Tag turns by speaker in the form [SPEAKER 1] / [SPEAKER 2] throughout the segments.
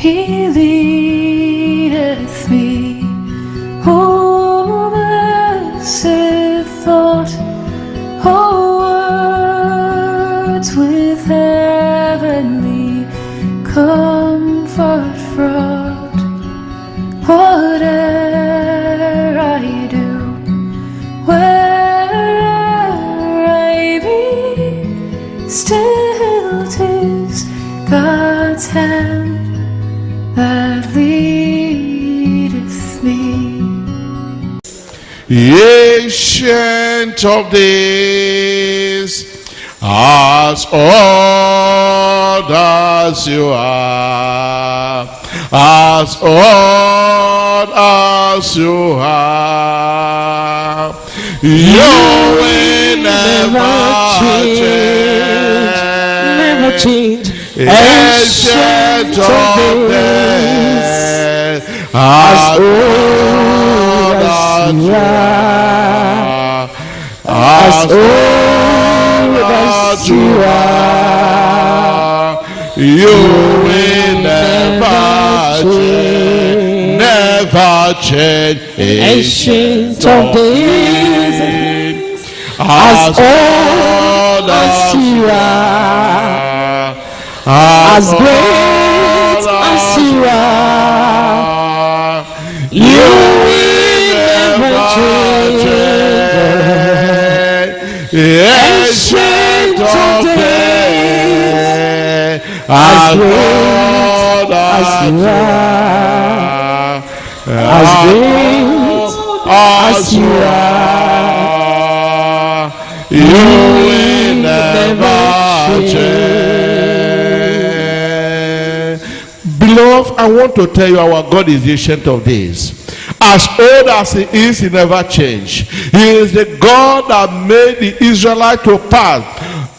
[SPEAKER 1] He leadeth me. Oh, blessed thought, oh, words with heavenly comfort fraught. Whate'er I do, where'er I be, still 'tis God's hand that leadeth me.
[SPEAKER 2] Ancient of days, as old as you are, as old as you are, you will never change.
[SPEAKER 3] Never change.
[SPEAKER 2] Ancient of days, as old as you are, as old as you are, you will never change, never change.
[SPEAKER 3] Ancient of days, as old as you are, as great as you are, you will never change.
[SPEAKER 2] Ancient of days, as old as you are,
[SPEAKER 3] as great
[SPEAKER 2] as you are, you will never change. Beloved, I want to tell you our God is the ancient of days. As old as he is, he never changed. He is the God that made the Israelites to pass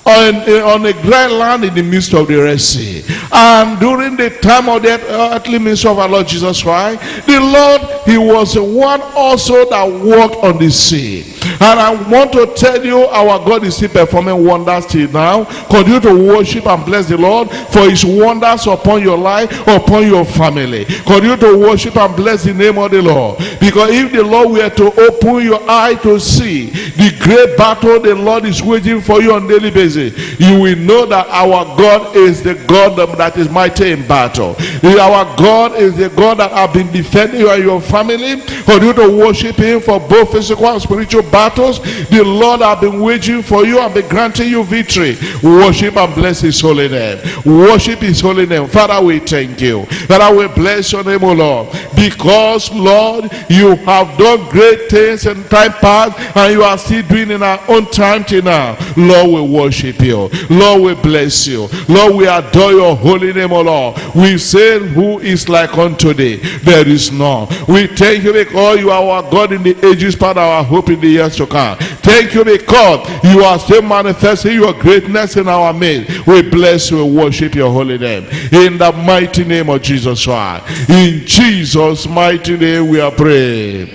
[SPEAKER 2] on a dry land in the midst of the Red Sea. And during the time of the earthly ministry of our Lord Jesus Christ, the Lord, he was the one also that walked on the sea. And I want to tell you, our God is still performing wonders till now. Continue to worship and bless the Lord for his wonders upon your life, upon your family. Continue to worship and bless the name of the Lord. Because if the Lord were to open your eye to see the great battle the Lord is waging for you on a daily basis, you will know that our God is the God that is mighty in battle. Our God is the God that has been defending you and your family. Continue to worship him for both physical and spiritual battles. The Lord has been waging for you and been granting you victory. Worship and bless his holy name. Worship his holy name. Father, we thank you. Father, we bless your name, O Lord. Because, Lord, you have done great things in time past and you are still doing in our own time till now. Lord, we worship you. Lord, we bless you. Lord, we adore your holy name, O Lord. We say, who is like unto thee? There is none. We thank you because you are our God in the ages past, our hope in the years to come. Thank you because you are still manifesting your greatness in our midst. We bless you and worship your holy name. In the mighty name of Jesus Christ. In Jesus' mighty name we are praying.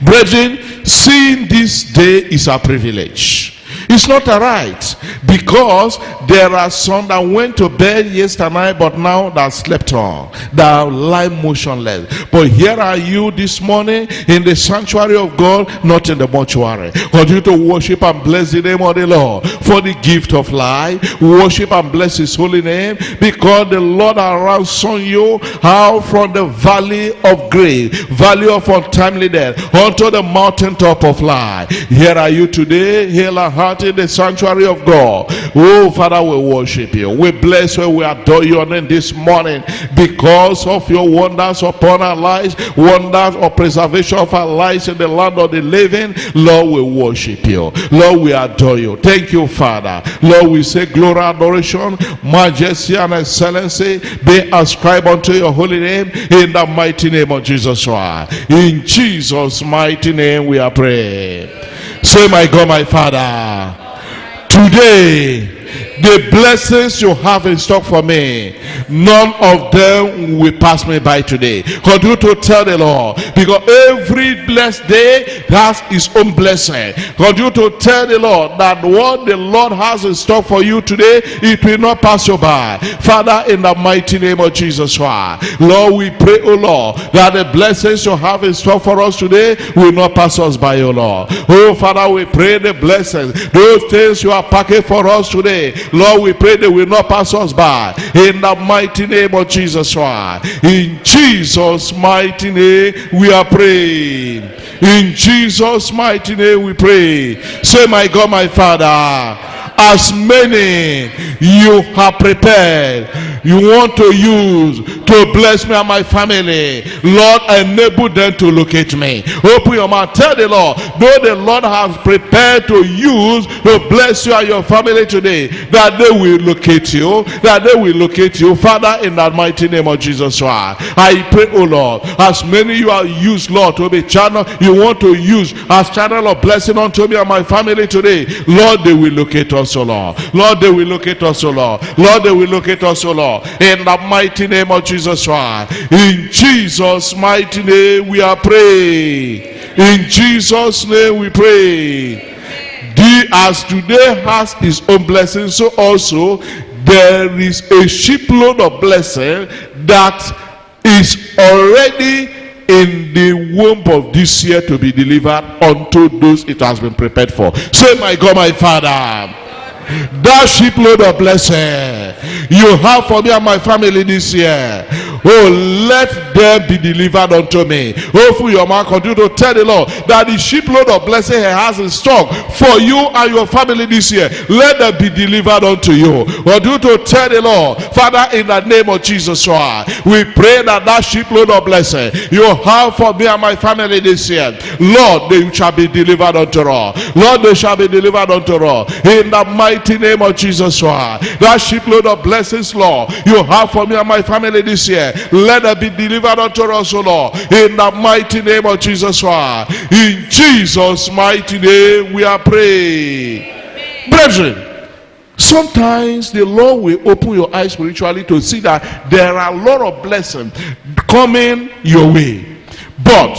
[SPEAKER 2] Brethren, seeing this day is a privilege. It's not a right, because there are some that went to bed yesterday night but now that slept on, that lie motionless. But here are you this morning in the sanctuary of God, not in the mortuary. Continue to worship and bless the name of the Lord for the gift of life. Worship and bless his holy name, because the Lord has ransomed you out from the valley of grave, valley of untimely death, unto the mountaintop of life. Here are you today, hail and heart in the sanctuary of God. Oh, Father, we worship you. We bless you. We adore your name this morning because of your wonders upon our lives, wonders of preservation of our lives in the land of the living. Lord, we worship you. Lord, we adore you. Thank you, Father. Lord, we say glory, adoration, majesty, and excellency be ascribed unto your holy name in the mighty name of Jesus Christ. In Jesus' mighty name we are praying. Say, my God, my Father, today The blessings you have in stock for me, none of them will pass me by today. Continue to tell the Lord, because every blessed day has its own blessing. Continue to tell the Lord that what the Lord has in stock for you today, it will not pass you by. Father, in the mighty name of Jesus Christ, Lord, we pray, oh Lord, that the blessings you have in store for us today will not pass us by, oh Lord. Oh Father, we pray the blessings, those things you are packing for us today, Lord, we pray they will not pass us by. In the mighty name of Jesus Christ. In Jesus' mighty name we are praying. In Jesus' mighty name we pray. Say, my God, my Father, as many you have prepared, you want to use to bless me and my family, Lord, enable them to locate me. Open your mouth, tell the Lord, though the Lord has prepared to use to bless you and your family today, that they will locate you, that they will locate you. Father, in that mighty name of Jesus Christ, I pray, oh Lord, as many you are used, Lord, to be channel, you want to use as channel of blessing unto me and my family today, Lord, they will locate us, oh Lord. Lord, they will locate us, oh Lord. Lord, they will locate us, oh Lord. In the mighty name of Jesus Christ. In Jesus' mighty name we are praying. In Jesus' name we pray. As today has his own blessing, so also there is a shipload of blessing that is already in the womb of this year to be delivered unto those it has been prepared for. Say, my God, my Father, that shipload of blessing you have for me and my family this year, oh, let them be delivered unto me. Open your mouth, continue to tell the Lord that the shipload of blessing he has in stock for you and your family this year, let them be delivered unto you. Continue to tell the Lord, Father, in the name of Jesus Christ, we pray that that shipload of blessing you have for me and my family this year, Lord, they shall be delivered unto us. Lord, they shall be delivered unto us. In the mighty name of Jesus Christ, that shipload of blessings, Lord, you have for me and my family this year, let it be delivered unto us, O Lord, in the mighty name of Jesus Christ. In Jesus' mighty name we are praying. Brethren, sometimes the Lord will open your eyes spiritually to see that there are a lot of blessings coming your way, but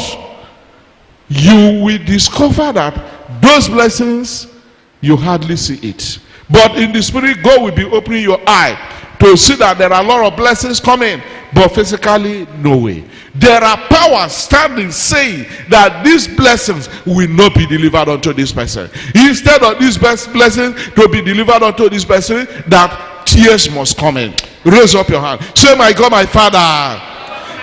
[SPEAKER 2] you will discover that those blessings you hardly see it. But in the spirit, God will be opening your eye to see that there are a lot of blessings coming, but physically, no way. There are powers standing saying that these blessings will not be delivered unto this person. Instead of these blessings to be delivered unto this person, that tears must come in. Raise up your hand. Say, my God, my Father,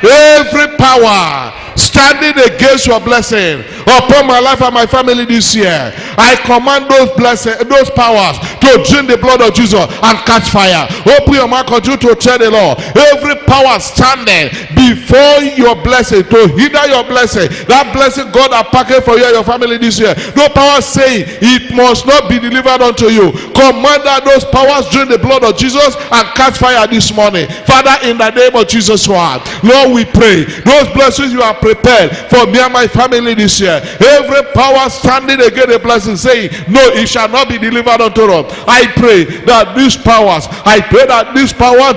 [SPEAKER 2] every power standing against your blessing upon my life and my family this year, I command those blessings, those powers to drink the blood of Jesus and catch fire. Open your mouth, continue to tell the Lord, every power standing before your blessing to hinder your blessing, that blessing God has packed for you and your family this year, no power saying it must not be delivered unto you, command that those powers drink the blood of Jesus and catch fire this morning. Father, in the name of Jesus Christ, Lord, we pray those blessings you have prepared for me and my family this year, every power standing against the blessing saying no, it shall not be delivered unto us, I pray that these powers,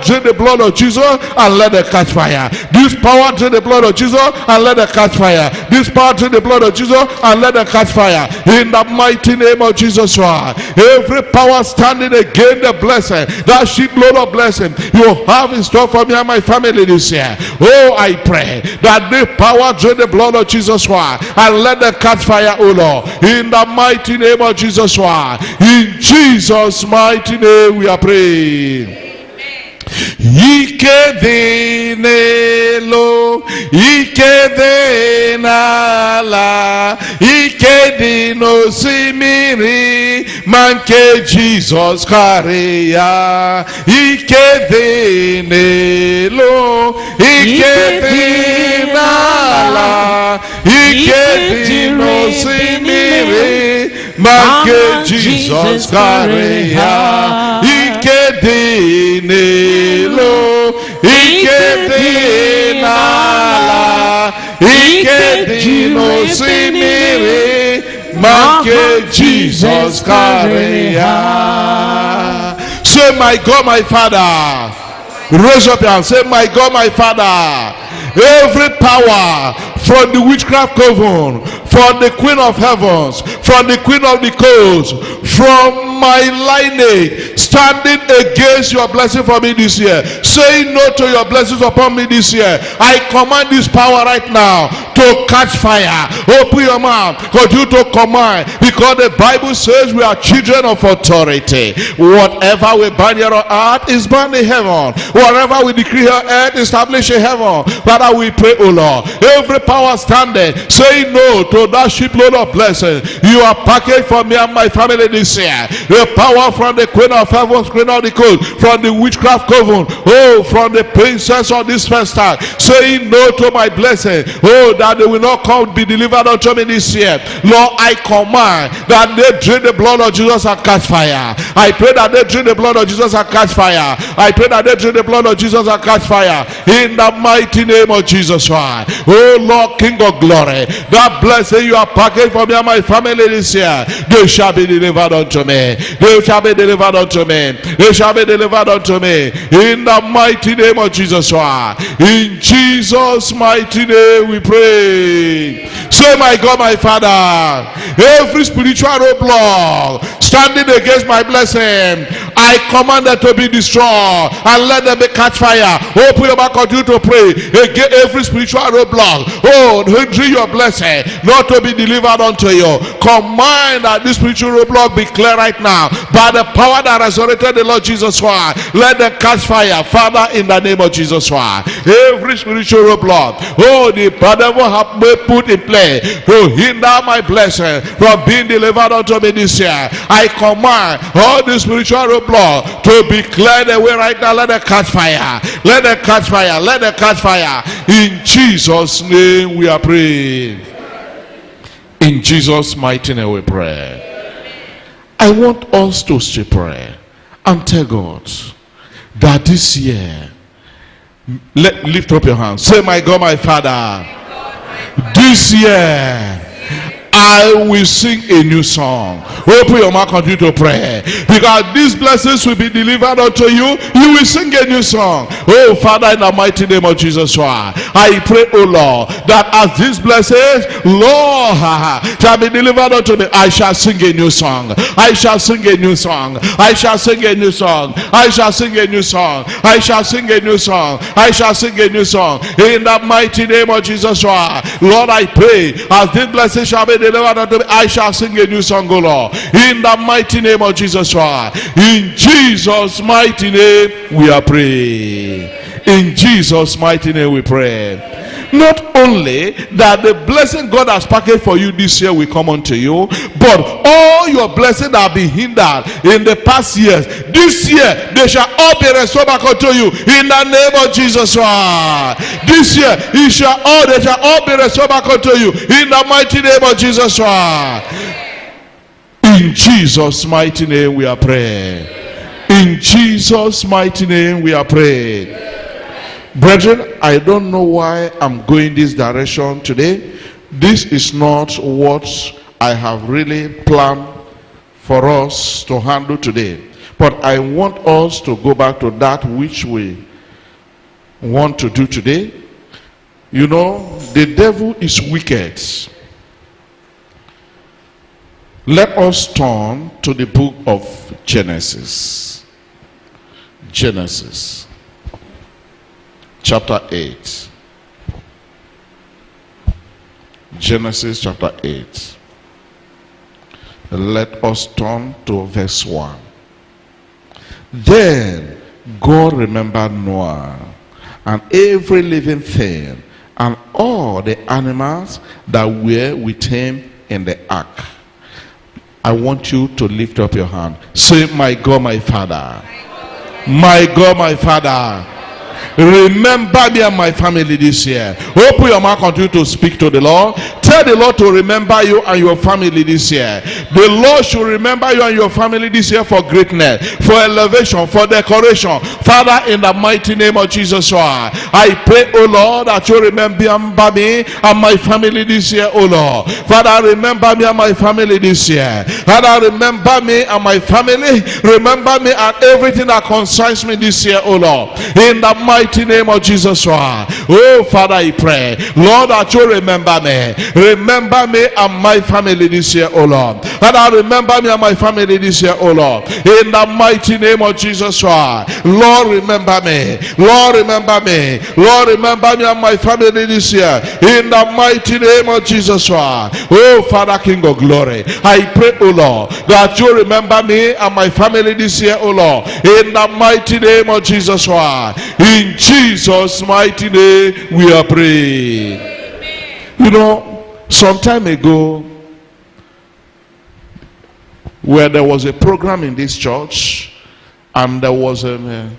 [SPEAKER 2] drink the blood of Jesus and let it catch fire. This power drink the blood of Jesus and let it catch fire. This power drink the blood of Jesus and let it catch fire. In the mighty name of Jesus Christ, every power standing against the blessing, that shipload of blessing you have in store for me and my family this year, oh, I pray that the power drink the blood of Jesus Christ and let them catch fire, oh Lord, in the mighty name of Jesus Christ. In Jesus' mighty name we are praying. Ike dị n'elu, ike dị n'ala, ike dị n'osimiri, ma nke Jizọs karịa. Ike dị n'elu, ike dị n'ala, ike dị n'osimiri, ma nke Jizọs karịa. Ike dị n'elu, ike dị n'ala, ike dị n'osimiri, ma nke Jizọs karịa. Say, my God, my Father. Raise up your hand. Say, my God, my Father. Every power from the witchcraft coven, from the Queen of Heavens, from the Queen of the Coast, from my lineage, standing against your blessing for me this year, saying no to your blessings upon me this year, I command this power right now to catch fire. Open your mouth, continue to command, because the Bible says we are children of authority. Whatever we bind here on earth is bound in heaven. Whatever we decree here on earth, establish in heaven. Father, we pray, O Lord, every power standing, saying no to that shipload of blessing you are packaged for me and my family this year. The power from the Queen of Heavens, Queen of the Coast, from the witchcraft coven, oh, from the princess of this first time, saying no to my blessing, oh, that they will not come be delivered unto me this year. Lord, I command that they drink the blood of Jesus and catch fire. I pray that they drink the blood of Jesus and catch fire. I pray that they drink the blood of Jesus and catch fire in the mighty name of Jesus Christ. Oh Lord, King of glory, that blessing you are packaged for me and my family this year, they shall be delivered unto me. They shall be delivered unto me. They shall be delivered unto me in the mighty name of Jesus Christ. In Jesus' mighty name we pray. Say, my God, my Father, every spiritual roadblock standing against my blessing, I command them to be destroyed and let them be catch fire. Open your mouth, continue to pray against every spiritual roadblock, oh, hindering your blessing not to be delivered unto you. Command that this spiritual roadblock be clear right now by the power that resurrected the Lord Jesus Christ. Let them catch fire, Father, in the name of Jesus Christ. Every spiritual roadblock, oh, the devil have put in play to hinder my blessing from being delivered unto me this year, I command all the spiritual roadblock to be cleared away right now. Let them catch fire. Let them catch fire. Let them catch fire. In Jesus' name we are praying. In Jesus' mighty name we pray. I want us to still pray and tell God that this year, lift up your hands. Say, my God, my Father, this year I will sing a new song. Open your mouth, continue to pray, because these blessings will be delivered unto you. You will sing a new song. Oh Father, in the mighty name of Jesus Christ, I pray, oh Lord, that as these blessings, Lord, shall be delivered unto me, I shall sing a new song. I shall sing a new song. I shall sing a new song. I shall sing a new song. I shall sing a new song. I shall sing a new song. In the mighty name of Jesus Christ, Lord, I pray, as these blessings shall be delivered unto me, I shall sing a new song, O Lord, in the mighty name of Jesus Christ. In Jesus' mighty name we are praying. In Jesus' mighty name we pray. Not only that the blessing God has packaged for you this year will come unto you, but all your blessings that have been hindered in the past years, this year they shall all be restored back unto you in the name of Jesus Christ. This year they shall all be restored back unto you in the mighty name of Jesus Christ. In Jesus' mighty name we are praying. In Jesus' mighty name we are praying. Brethren, I don't know why I'm going this direction today. This is not what I have really planned for us to handle today. But I want us to go back to that which we want to do today. You know, the devil is wicked. Let us turn to the book of Genesis. Genesis. Chapter 8. Genesis chapter 8. Let us turn to verse 1. Then God remembered Noah and every living thing and all the animals that were with him in the ark. I want you to lift up your hand. Say, my God, my Father. My God, my Father. remember me and my family this year. Open your mouth, continue to speak to the Lord. Tell the Lord to remember you and your family this year. The Lord should remember you and your family this year for greatness, for elevation, for decoration. Father, in the mighty name of Jesus Christ, I pray, oh Lord, that you remember me and my family this year, oh Lord. Father, remember me and my family this year. Father, remember me and my family. Remember me and everything that concerns me this year, oh Lord. In the mighty name of Jesus Christ. Oh Father, I pray, Lord, that you remember me. Remember me and my family this year, oh Lord. Father, remember me and my family this year, oh Lord. In the mighty name of Jesus Christ. Lord, remember me. Lord, remember me. Lord, remember me and my family this year. In the mighty name of Jesus Christ. Oh Father, King of glory, I pray, oh Lord, that you remember me and my family this year, oh Lord. In the mighty name of Jesus Christ. In Jesus' mighty name we are praying. You know, some time ago, where there was a program in this church and there was a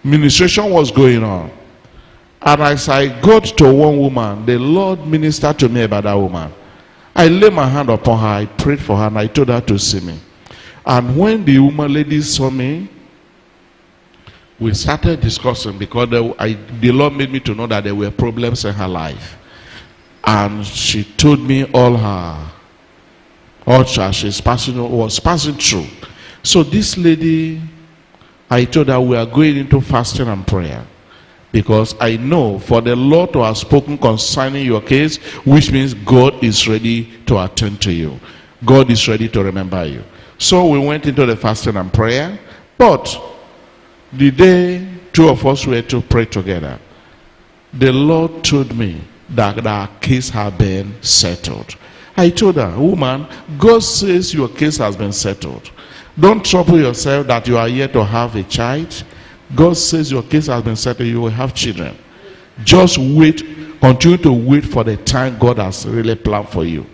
[SPEAKER 2] ministration was going on, and as I got to one woman, the Lord ministered to me about that woman. I laid my hand upon her, I prayed for her, and I told her to see me. And when the woman lady saw me, we started discussing, because the Lord made me to know that there were problems in her life. And she told me all that she's was passing through. So this lady, I told her we are going into fasting and prayer, because I know for the Lord to have spoken concerning your case, which means God is ready to attend to you. God is ready to remember you. So we went into the fasting and prayer. But the day two of us were to pray together, the Lord told me that our case had been settled. I told her, woman, God says your case has been settled. Don't trouble yourself that you are yet to have a child. God says your case has been settled, you will have children. Just wait, continue to wait for the time God has really planned for you.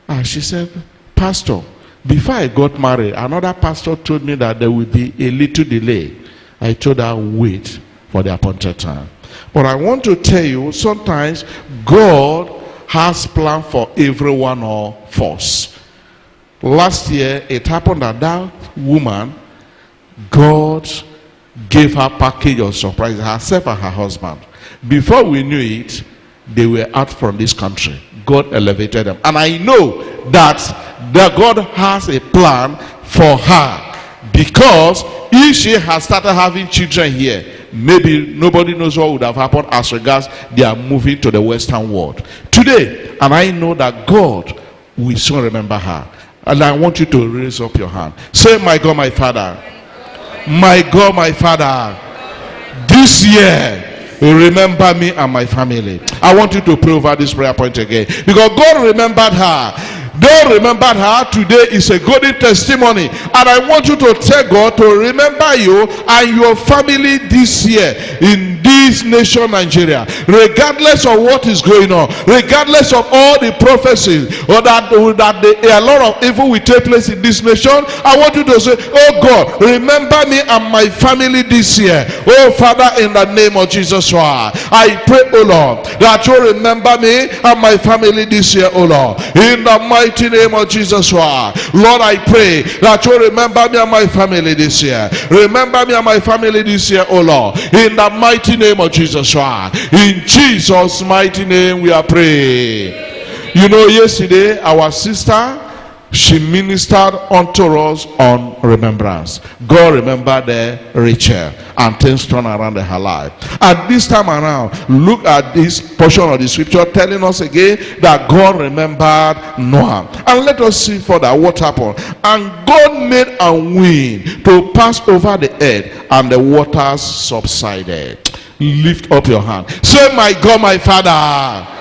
[SPEAKER 2] And she said, Pastor, before I got married, another pastor told me that there will be a little delay. I told her, wait for the appointed time. But I want to tell you, sometimes God has planned for every one of us. Last year, it happened that woman, God gave her package of surprise, herself and her husband. Before we knew it, they were out from this country. God elevated them. And I know that God has a plan for her, because if she has started having children here, maybe nobody knows what would have happened as regards they are moving to the Western world today. And I know that God will soon remember her. And I want you to raise up your hand. Say, my God, my Father, my God, my Father, this year remember me and my family. I want you to pray over this prayer point again, because God remembered her. God remembered her. Today is a golden testimony, and I want you to tell God to remember you and your family this year in this nation, Nigeria, regardless of what is going on, regardless of all the prophecies, or that a lot of evil will take place in this nation. I want you to say, oh God, remember me and my family this year. Oh Father, in the name of Jesus Christ, I pray, oh Lord, that you remember me and my family this year, oh Lord, in the mighty name of Jesus Christ. Lord, I pray that you remember me and my family this year. Remember me and my family this year, oh Lord, in the mighty name of Jesus Christ. In Jesus' mighty name we are praying. You know, yesterday our sister, she ministered unto us on remembrance. God remembered Rachel, and things turned around in her life. At this time around, look at this portion of the scripture telling us again that God remembered Noah. And let us see further what happened. And God made a wind to pass over the earth, and the waters subsided. Lift up your hand. Say, my God, my Father.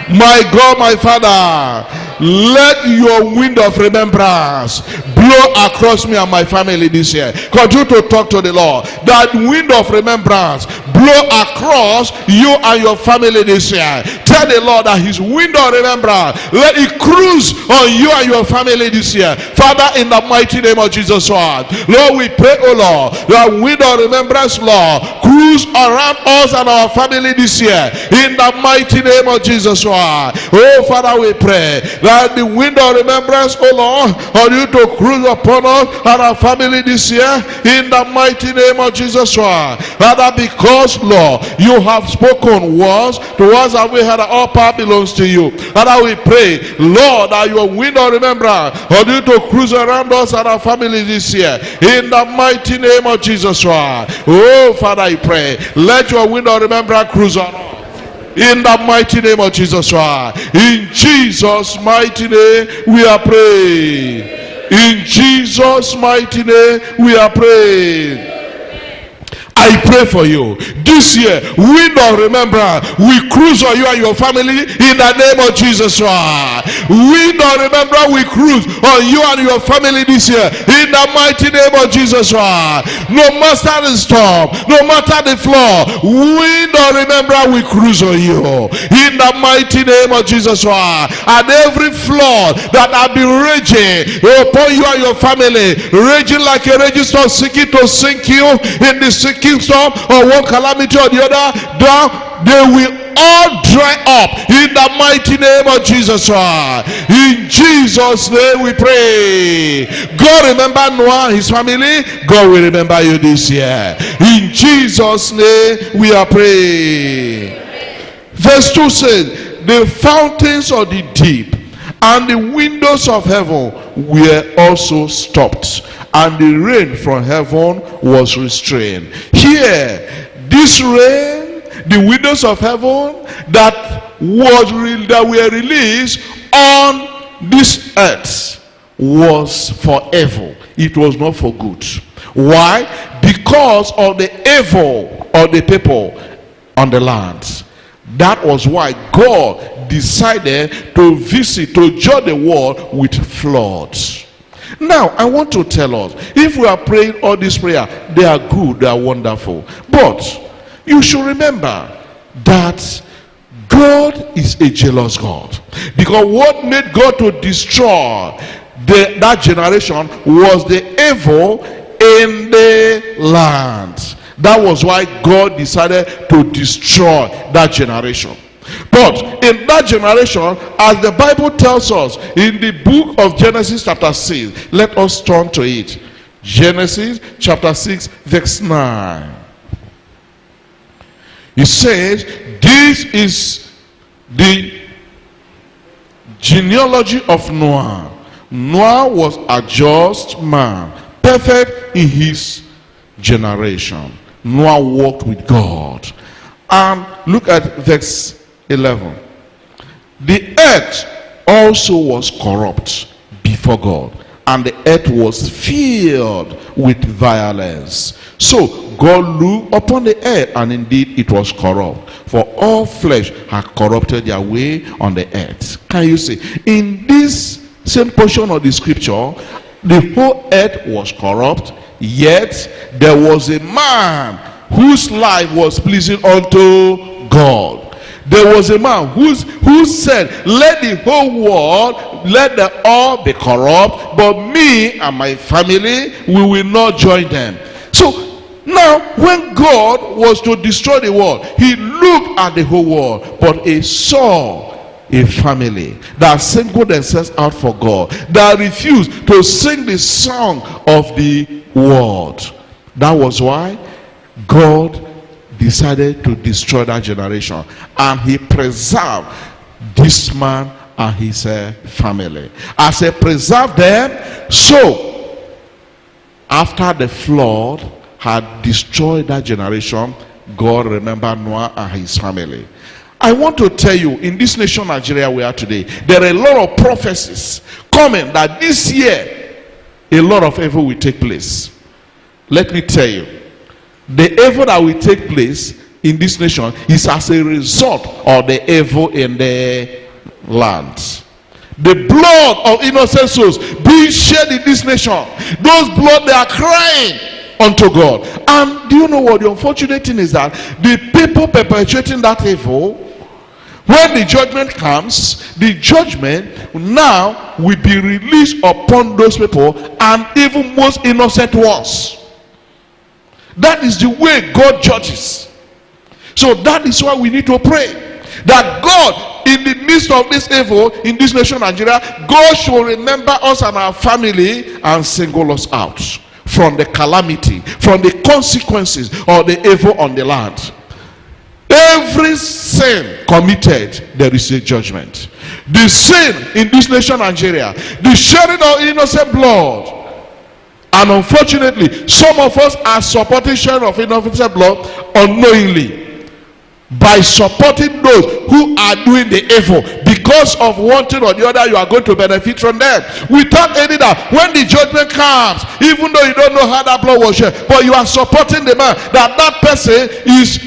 [SPEAKER 2] My God, my Father, let your wind of remembrance blow across me and my family this year. Continue to talk to the Lord. That wind of remembrance blow across you and your family this year. Tell tell the Lord that his wind of remembrance, let it cruise on you and your family this year. Father, in the mighty name of Jesus Christ, Lord, we pray, oh Lord, that wind of remembrance, Lord, cruise around us and our family this year. In the mighty name of Jesus Christ. Oh Father, we pray that the wind of remembrance, oh Lord, on you to cruise upon us and our family this year. In the mighty name of Jesus Christ. Father, because Lord, you have spoken words to us and we had all power belongs to you. Father, we pray, Lord, that your wind of remembrance on you to cruise around us and our family this year. In the mighty name of Jesus Christ. Oh Father, I pray, let your wind of remembrance cruise on us. In the mighty name of Jesus Christ. In Jesus' mighty name we are praying. In Jesus' mighty name we are praying. I pray for you this year, wind of remembrance, we cruise on you and your family in the name of Jesus Christ. Wind of remembrance, we cruise on you and your family this year in the mighty name of Jesus Christ. No matter the storm, no matter the flood, wind of remembrance, we cruise on you in the mighty name of Jesus Christ. And every flood that have been raging upon you and your family, raging like a raging storm, seeking to sink you in the sinking storm or one calamity or the other, down, they will all dry up in the mighty name of Jesus Christ. In Jesus' name we pray. God remember Noah and his family. God will remember you this year. In Jesus' name we are praying. Verse 2 says, the fountains of the deep and the windows of heaven were also stopped, and the rain from heaven was restrained. Here, this rain, the windows of heaven that were released on this earth was for evil. It was not for good. Why? Because of the evil of the people on the land. That was why God decided to visit, to judge the world with floods. Now, I want to tell us, if we are praying all this prayer, they are good, they are wonderful. But you should remember that God is a jealous God. Because what made God to destroy that generation was the evil in the land. That was why God decided to destroy that generation. But in that generation, as the Bible tells us in the book of Genesis chapter 6, let us turn to it. Genesis chapter 6 verse 9. It says, this is the genealogy of Noah. Noah was a just man, perfect in his generation. Noah walked with God. And look at verse 11. The earth also was corrupt before God, and the earth was filled with violence. So God looked upon the earth, and indeed it was corrupt, for all flesh had corrupted their way on the earth. Can you see? In this same portion of the scripture, the whole earth was corrupt, yet there was a man whose life was pleasing unto God. There was a man who said, let the whole world, let them all be corrupt, but me and my family, we will not join them. So now, when God was to destroy the world, he looked at the whole world, but he saw a family that singled themselves out for God, that refused to sing the song of the world. That was why God decided to destroy that generation, and he preserved this man and his family. As he preserved them, so after the flood had destroyed that generation, God remembered Noah and his family. I want to tell you, in this nation Nigeria we are today, there are a lot of prophecies coming that this year a lot of evil will take place. Let me tell you, the evil that will take place in this nation is as a result of the evil in the land. The blood of innocent souls being shed in this nation, those blood, they are crying unto God. And do you know what the unfortunate thing is? That the people perpetrating that evil When the judgment comes, the judgment now will be released upon those people, and even most innocent ones. That is the way God judges. So that is why we need to pray that God, in the midst of this evil in this nation Nigeria, God should remember us and our family and single us out from the calamity, from the consequences of the evil on the land. Every sin committed, there is a judgment. The sin in this nation Nigeria, the shedding of innocent blood, and unfortunately some of us are supporting shedding of innocent blood unknowingly, by supporting those who are doing the evil. Because of one thing or the other, you are going to benefit from them, without any doubt. When the judgment comes, even though you don't know how that blood was shed, but you are supporting the man, that person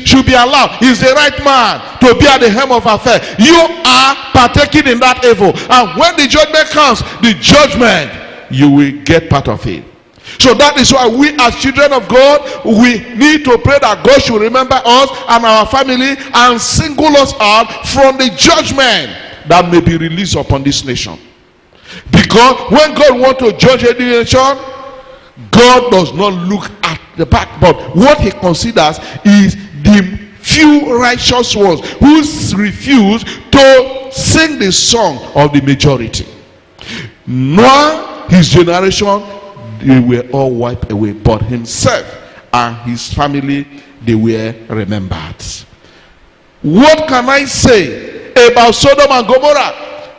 [SPEAKER 2] should be allowed, is the right man to be at the helm of affairs. You are partaking in that evil, and when the judgment comes, the judgment, you will get part of it. So that is why we as children of God, we need to pray that God should remember us and our family and single us out from the judgment that may be released upon this nation. Because when God wants to judge any nation, God does not look at the back, but what he considers is the few righteous ones who refuse to sing the song of the majority. Noah, his generation, they were all wiped away, but himself and his family, they were remembered. What can I say about Sodom and Gomorrah?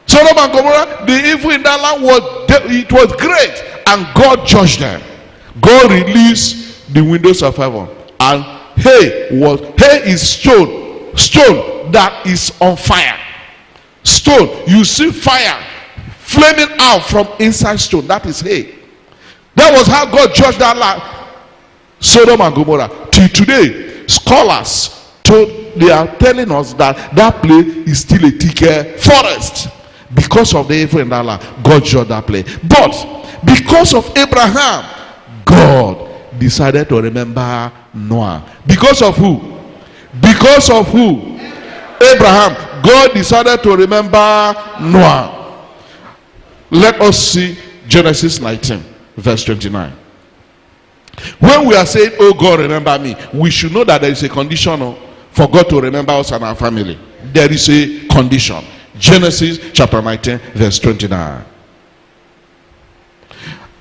[SPEAKER 2] Sodom and Gomorrah, the evil in that land was great, and God judged them. God released the windows of heaven, and hay is stone that is on fire. Stone, you see fire flaming out from inside stone. That is hay. That was how God judged that land, Sodom and Gomorrah. Till today, scholars they are telling us that that place is still a thick forest because of the evil in that land. God judged that place. But because of Abraham, God decided to remember Noah. Because of who? Because of who? Abraham. God decided to remember Noah. Let us see Genesis 19. Verse 29. When we are saying, oh God, remember me, we should know that there is a condition for God to remember us and our family. There is a condition. Genesis chapter 19 verse 29.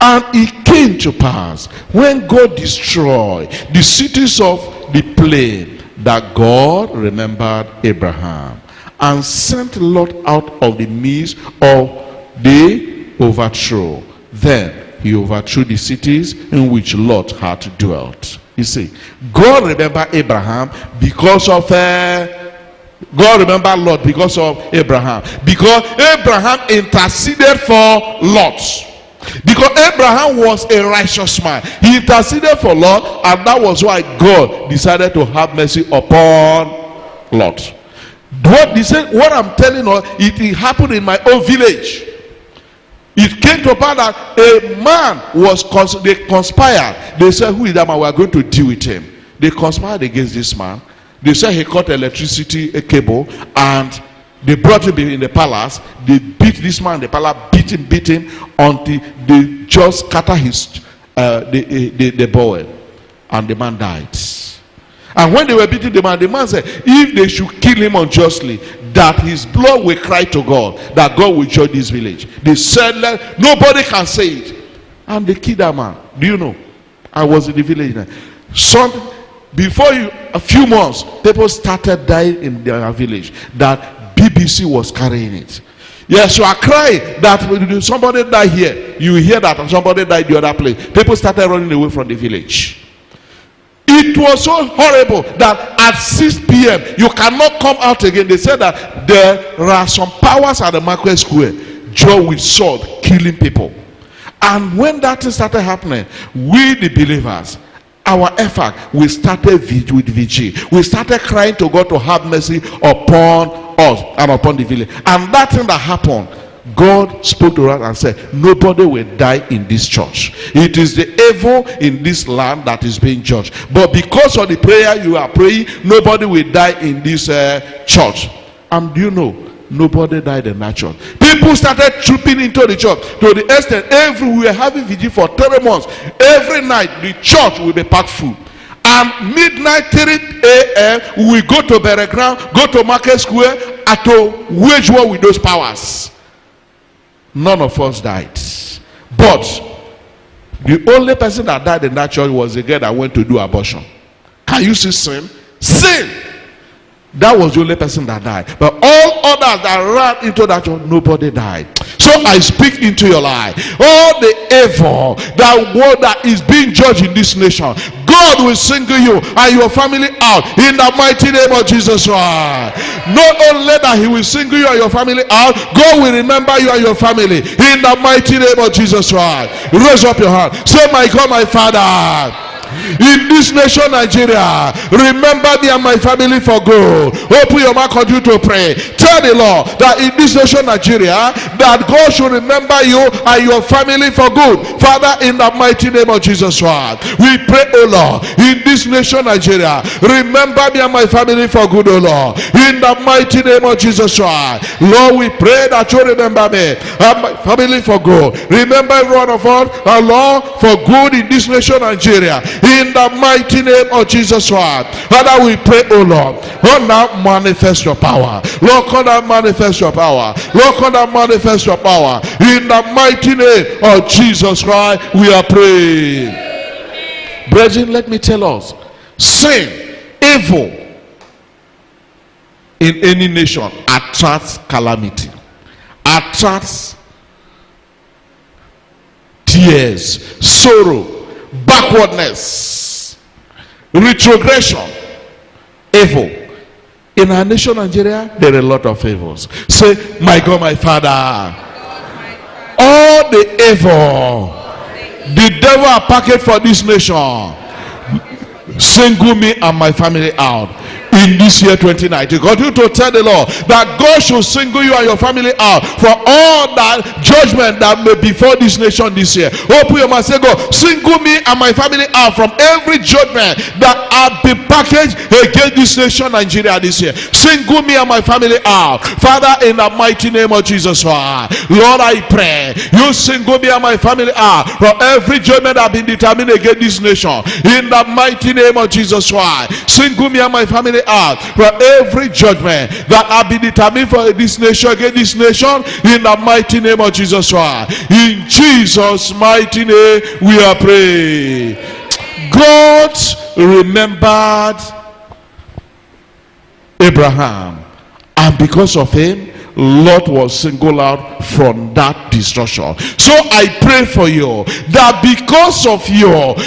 [SPEAKER 2] And it came to pass, when God destroyed the cities of the plain, that God remembered Abraham and sent Lot out of the midst of the overthrow. Then he overthrew the cities in which Lot had dwelt. You see, God remembered Abraham because of God remembered Lot because of Abraham. Because Abraham interceded for Lot. Because Abraham was a righteous man. He interceded for Lot, and that was why God decided to have mercy upon Lot. What I'm telling you, it happened in my own village. It came to pass that a man they conspired. They said, who is that man? We are going to deal with him. They conspired against this man. They said he cut electricity cable, and they brought him in the palace. They beat this man in the palace, beat him until they just scatter his the boy, and the man died. And when they were beating the man said, if they should kill him unjustly, that his blood will cry to God, that God will judge this village. They said, nobody can say it. And they killed that man. Do you know? I was in the village now. Before a few months, people started dying in their village. That BBC was carrying it. Yes, you are crying that somebody died here. You hear that, and somebody died the other place. People started running away from the village. It was so horrible that at 6 p.m. you cannot come out again. They said that there are some powers at the market square, draw with sword, killing people. And when that thing started happening, we the believers, our effort, we started with vigil. We started crying to God to have mercy upon us and upon the village. And that thing that happened, God spoke to us and said, nobody will die in this church. It is the evil in this land that is being judged. But because of the prayer you are praying, nobody will die in this church. And do you know, nobody died in that church. People started trooping into the church to the extent we were having vigil for 3 months. Every night the church will be packed full. And midnight 3 a.m. we go to burial ground, go to Market Square, and to wage war with those powers. None of us died. But the only person that died in that church was the girl that went to do abortion. Can you see sin? Sin! That was the only person that died. But all others that ran into that church, nobody died. So I speak into your life. All the evil that is being judged in this nation, God will single you and your family out in the mighty name of Jesus Christ. Not only that he will single you and your family out, God will remember you and your family in the mighty name of Jesus Christ. Raise up your hand. Say, my God, my Father, in this nation Nigeria, remember me and my family for good. Open your mouth, continue to pray. Tell the Lord that in this nation Nigeria, that God should remember you and your family for good. Father, in the mighty name of Jesus Christ, we pray, oh Lord, in this nation Nigeria, remember me and my family for good, oh Lord, in the mighty name of Jesus Christ. Lord, we pray that you remember me and my family for good. Remember every one of us, our Lord, for good in this nation Nigeria, in the mighty name of Jesus Christ. Father, we pray, oh Lord, come now manifest your power. Lord, come now manifest your power. Lord, come now manifest your power. In the mighty name of Jesus Christ, we are praying. Brethren, let me tell us, sin, evil in any nation attracts calamity, attracts tears, sorrow, backwardness, retrogression, evil. In our nation Nigeria, there are a lot of evils. Say, my God, my Father, all the evil the devil are packed for this nation, single me and my family out in this year 2019. Continue to tell the Lord that God should single you and your family out for all that judgment that may befall this nation this year. Open your mouth, say, God, single me and my family out from every judgment that have been packaged against this nation Nigeria this year. Single me and my family out, Father, in the mighty name of Jesus Christ. Lord, I pray you single me and my family out from every judgment that have been determined against this nation in the mighty name of Jesus Christ. Single me and my family out from every judgment that have been determined for this nation, against this nation, in the mighty name of Jesus Christ. In Jesus' mighty name we are praying. God remembered Abraham, and because of him, Lot was singled out from that destruction. So I pray for you that because of your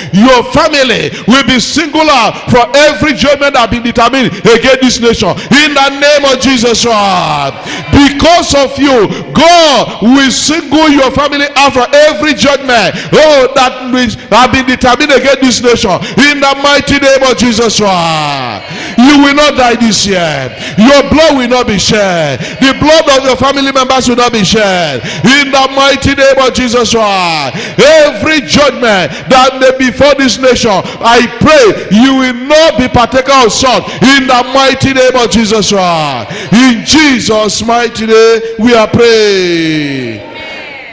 [SPEAKER 2] family will be singled out from every judgment that has been determined against this nation in the name of Jesus Christ. Because of you, God will single your family out from every judgment that have been determined against this nation in the mighty name of Jesus Christ. You will not die this year. Your blood will not be shed. The blood of your family members will not be shed in the mighty name of Jesus Christ. Every judgment that may be for this nation, I pray you will not be partaker of salt in the mighty name of Jesus Christ. In Jesus' mighty name we are praying.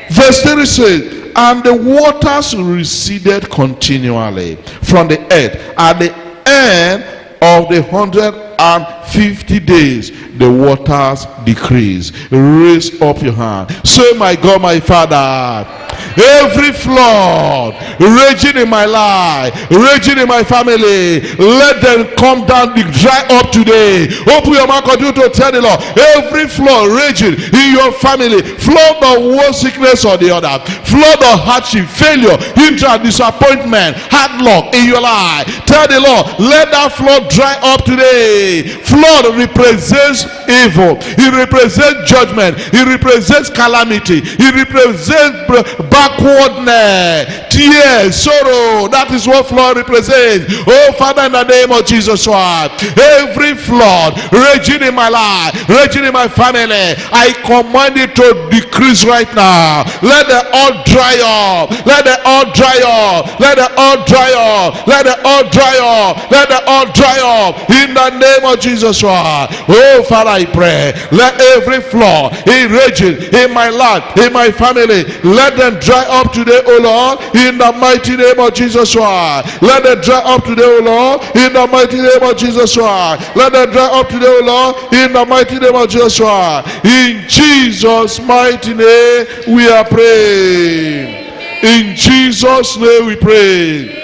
[SPEAKER 2] Verse 3 says, and the waters receded continually from the earth at the end of the 150 days. The waters decrease. Raise up your hand. Say, my God, my Father, every flood raging in my life, raging in my family, let them come down, dry up today. Open your mouth, continue to tell the Lord, every flood raging in your family, flood of one sickness or the other, flood of hardship, failure, hindrance, disappointment, hard luck in your life, tell the Lord, let that flood dry up today. Flood represents evil, it represents judgment, it represents calamity, it represents backwardness, tears, sorrow. That is what flood represents. Oh Father, in the name of Jesus Christ, every flood raging in my life, raging in my family, I command it to decrease right now. Let the oil dry up. Let the oil dry up. Let the oil dry up. Let the oil dry up. Let the oil dry up. In the name of Jesus Christ. Oh Father, I pray. Let every flood in raging in my life, in my family, let them dry up today, oh Lord, in the mighty name of Jesus Christ. Let them dry up today, oh Lord, in the mighty name of Jesus Christ. Let them dry up today, oh Lord, in the mighty name of Jesus Christ. In Jesus' mighty name we are praying. In Jesus' name we pray.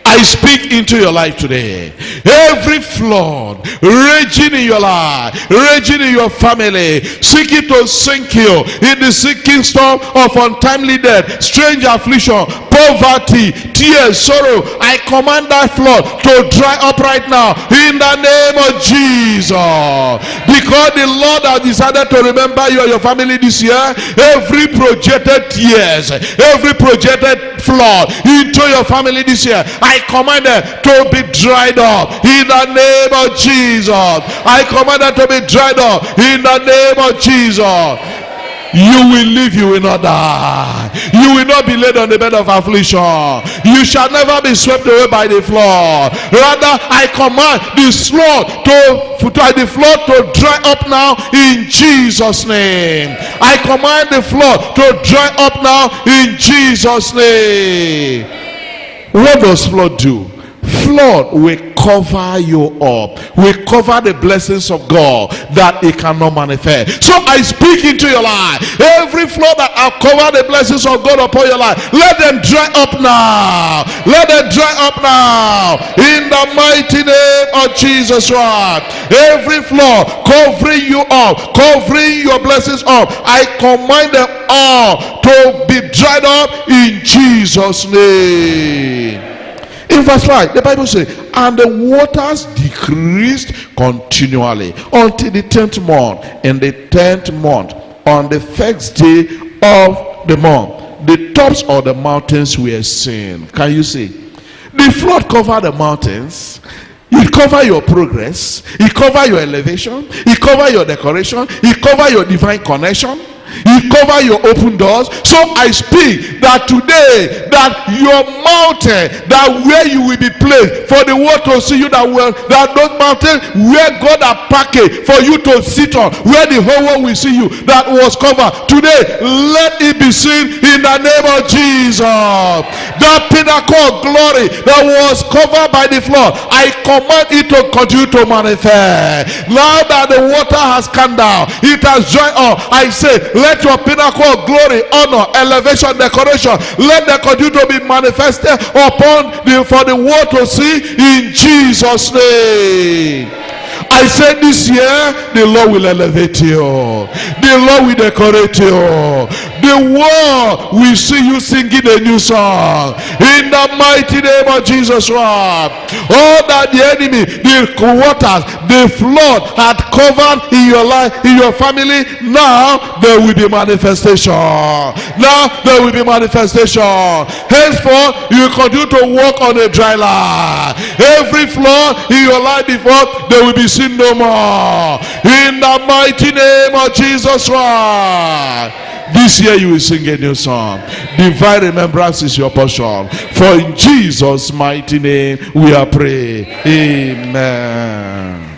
[SPEAKER 2] I speak into your life today. Every flood raging in your life, raging in your family, seeking to sink you in the sinking storm of untimely death, strange affliction, poverty, tears, sorrow, I command that flood to dry up right now in the name of Jesus. Because the Lord has decided to remember you and your family this year, every projected tears, every projected flood into your family this year, I command them to be dried up in the name of Jesus. I command them to be dried up in the name of Jesus. You will live, you will not die. You will not be laid on the bed of affliction. You shall never be swept away by the flood. Rather, I command the flood to dry up now in Jesus' name. I command the flood to dry up now in Jesus' name. What does flood do? Flood will cover you up, will cover the blessings of God that it cannot manifest. So I speak into your life, every flood that have covered the blessings of God upon your life, let them dry up now. Let them dry up now in the mighty name of Jesus Christ. Every flood covering you up, covering your blessings up, I command them all to be dried up in Jesus' name. In verse 5, the Bible says, and the waters decreased continually until the 10th month. In the 10th month, on the first day of the month, the tops of the mountains were seen. Can you see? The flood covered the mountains. It cover your progress. It cover your elevation. It cover your decoration. It cover your divine connection. You cover your open doors. So I speak that today, that your mountain, that where you will be placed for the world to see you, that those mountains where God has packaged for you to sit on, where the whole world will see you, that was covered today, let it be seen in the name of Jesus. That pinnacle of glory that was covered by the flood, I command it to continue to manifest. Now that the water has come down, it has dried up, I say, let your pinnacle of glory, honor, elevation, decoration, let them continue to be manifested for the world to see in Jesus' name. I said this year, the Lord will elevate you. The Lord will decorate you. The world will see you singing a new song. In the mighty name of Jesus Christ. All that the enemy, the waters, the flood had covered in your life, in your family, now there will be manifestation. Now there will be manifestation. Henceforth, you continue to walk on a dry land. Every flood in your life before, there will be sin no more. In the mighty name of Jesus Christ. This year you will sing a new song. Divine remembrance is your portion. For in Jesus' mighty name we are praying. Amen.